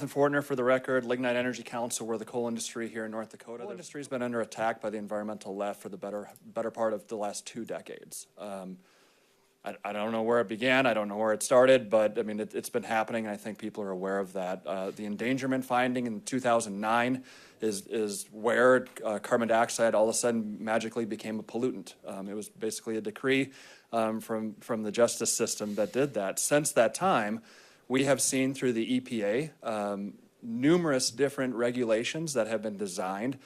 Fortner, for the record, Lignite Energy Council. We're the coal industry here in North Dakota. The coal industry has been under attack by the environmental left for the better part of the last 2 decades. I don't know where it began. I don't know where it started, but I mean, it's been happening, and I think people are aware of that. The endangerment finding in 2009 is where carbon dioxide all of a sudden magically became a pollutant. It was basically a decree from the justice system that did that. Since that time, we have seen through the EPA numerous different regulations that have been designed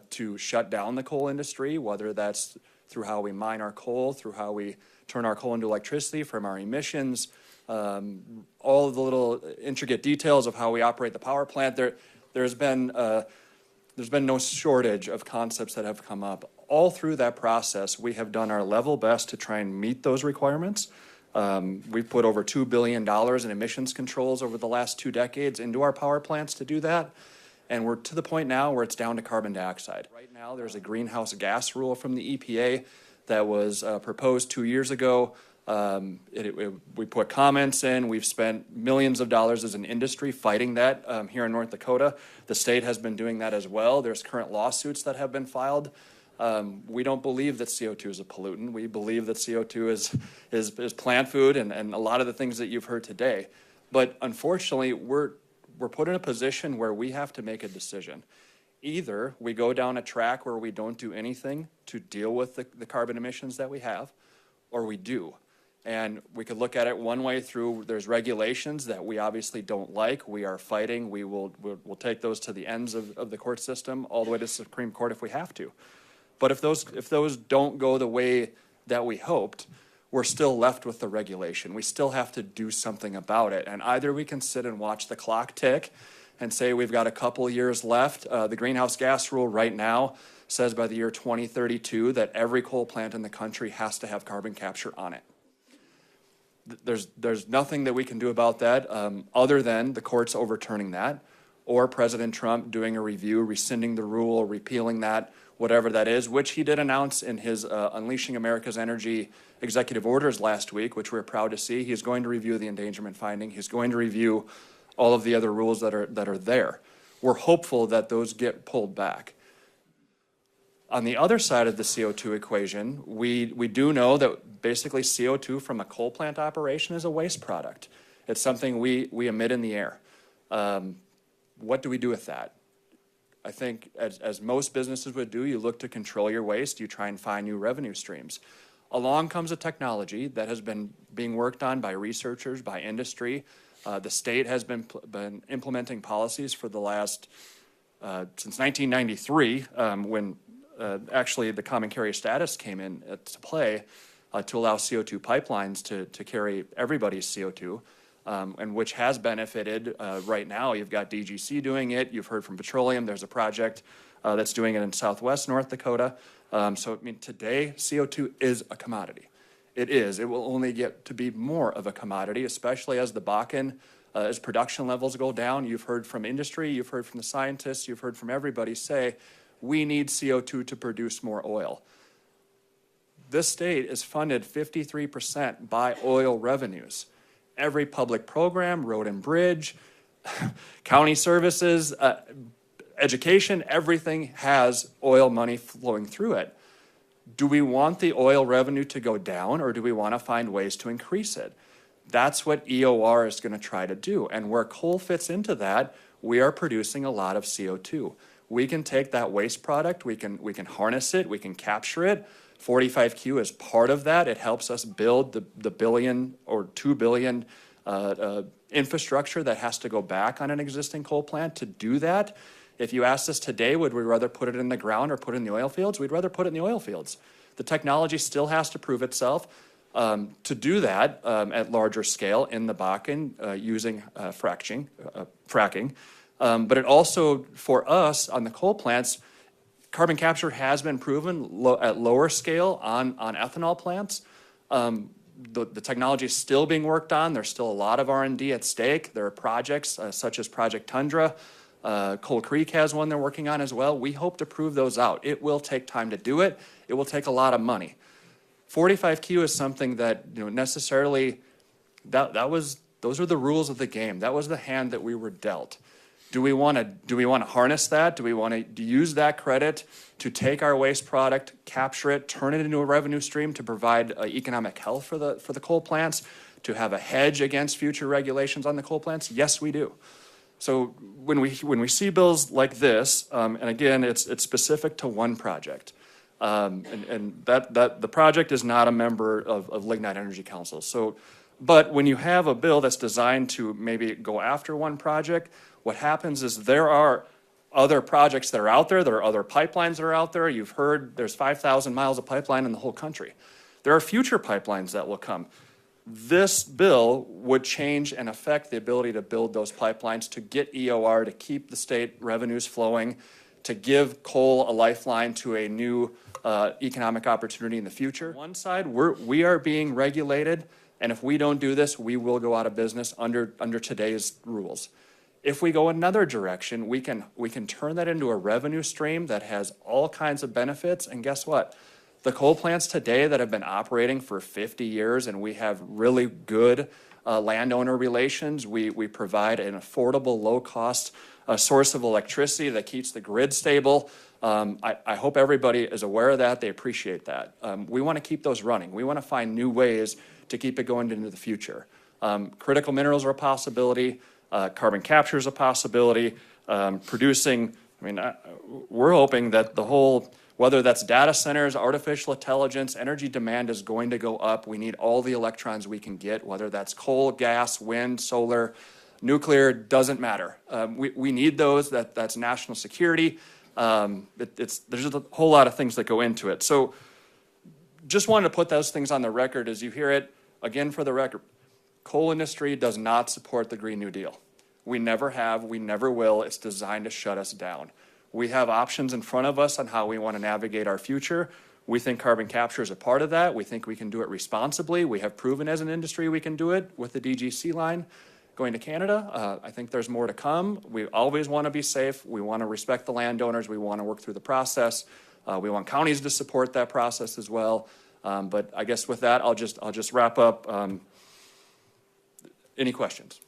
to shut down the coal industry, whether that's through how we mine our coal, through how we turn our coal into electricity from our emissions, all of the little intricate details of how we operate the power plant. There's been no shortage of concepts that have come up. All through that process, we have done our level best to try and meet those requirements. We've put over $2 billion in emissions controls over the last 2 decades into our power plants to do that. And we're to the point now where it's down to carbon dioxide. Right now, there's a greenhouse gas rule from the EPA that was proposed 2 years ago. We put comments in. We've spent millions of dollars as an industry fighting that here in North Dakota. The state has been doing that as well. There's current lawsuits that have been filed. We don't believe that CO2 is a pollutant. We believe that CO2 is plant food and a lot of the things that you've heard today. But unfortunately, we're put in a position where we have to make a decision. Either we go down a track where we don't do anything to deal with the carbon emissions that we have, or we do. And we could look at it one way through, there's regulations that we obviously don't like. We are fighting. We'll take those to the ends of the court system, all the way to the Supreme Court if we have to. But if those don't go the way that we hoped, we're still left with the regulation. We still have to do something about it. And either we can sit and watch the clock tick and say we've got a couple years left. The greenhouse gas rule right now says by the year 2032 that every coal plant in the country has to have carbon capture on it. There's nothing that we can do about that other than the courts overturning that, or President Trump doing a review, rescinding the rule, repealing that, whatever that is, which he did announce in his Unleashing America's Energy executive orders last week, which we're proud to see. He's going to review the endangerment finding. He's going to review all of the other rules that are there. We're hopeful that those get pulled back. On the other side of the CO2 equation, we do know that basically CO2 from a coal plant operation is a waste product. It's something we emit in the air. What do we do with that? I think as most businesses would do, you look to control your waste, you try and find new revenue streams. Along comes a technology that has been being worked on by researchers, by industry. The state has been implementing policies for the last, since 1993, when actually the common carrier status came into play to allow CO2 pipelines to carry everybody's CO2. And which has benefited right now. You've got DGC doing it. You've heard from petroleum. There's a project that's doing it in southwest North Dakota. So, I mean, today, CO2 is a commodity. It is. It will only get to be more of a commodity, especially as the Bakken, as production levels go down. You've heard from industry. You've heard from the scientists. You've heard from everybody say, we need CO2 to produce more oil. This state is funded 53% by oil revenues. Every public program, road and bridge, county services, education, everything has oil money flowing through it. Do we want the oil revenue to go down, or do we want to find ways to increase it? That's what EOR is going to try to do. And where coal fits into that, we are producing a lot of CO2. We can take that waste product, we can harness it, we can capture it. 45Q is part of that. It helps us build the billion or 2 billion infrastructure that has to go back on an existing coal plant. To do that, if you asked us today, would we rather put it in the ground or put it in the oil fields? We'd rather put it in the oil fields. The technology still has to prove itself to do that at larger scale in the Bakken using fracking. But it also, for us on the coal plants, carbon capture has been proven at lower scale on ethanol plants. The technology is still being worked on. There's still a lot of R&D at stake. There are projects such as Project Tundra. Coal Creek has one they're working on as well. We hope to prove those out. It will take time to do it. It will take a lot of money. 45Q is something that necessarily, those Those are the rules of the game. That was the hand that we were dealt. Do we want to harness that? Do we want to use that credit to take our waste product, capture it, turn it into a revenue stream to provide economic health for the coal plants, to have a hedge against future regulations on the coal plants? Yes, we do. So when we see bills like this, and again, it's specific to one project, and that the project is not a member of Lignite Energy Council. So, but when you have a bill that's designed to maybe go after one project, what happens is there are other projects that are out there. There are other pipelines that are out there. You've heard there's 5,000 miles of pipeline in the whole country. There are future pipelines that will come. This bill would change and affect the ability to build those pipelines, to get EOR, to keep the state revenues flowing, to give coal a lifeline to a new economic opportunity in the future. On one side, we are being regulated, and if we don't do this, we will go out of business under today's rules. If we go another direction, we can turn that into a revenue stream that has all kinds of benefits, and guess what? The coal plants today that have been operating for 50 years, and we have really good landowner relations. We provide an affordable, low-cost source of electricity that keeps the grid stable. I hope everybody is aware of that. They appreciate that. We want to keep those running. We want to find new ways to keep it going into the future. Critical minerals are a possibility. Carbon capture is a possibility. Producing, we're hoping that the whole, whether that's data centers, artificial intelligence, energy demand is going to go up. We need all the electrons we can get, whether that's coal, gas, wind, solar, nuclear, doesn't matter. We need those. That's national security. There's a whole lot of things that go into it. So just wanted to put those things on the record as you hear it. Again, for the record, coal industry does not support the Green New Deal. We never have, we never will. It's designed to shut us down. We have options in front of us on how we want to navigate our future. We think carbon capture is a part of that. We think we can do it responsibly. We have proven as an industry we can do it with the DGC line going to Canada. I think there's more to come. We always want to be safe. We want to respect the landowners. We want to work through the process. We want counties to support that process as well. But I guess with that, I'll just wrap up. Any questions?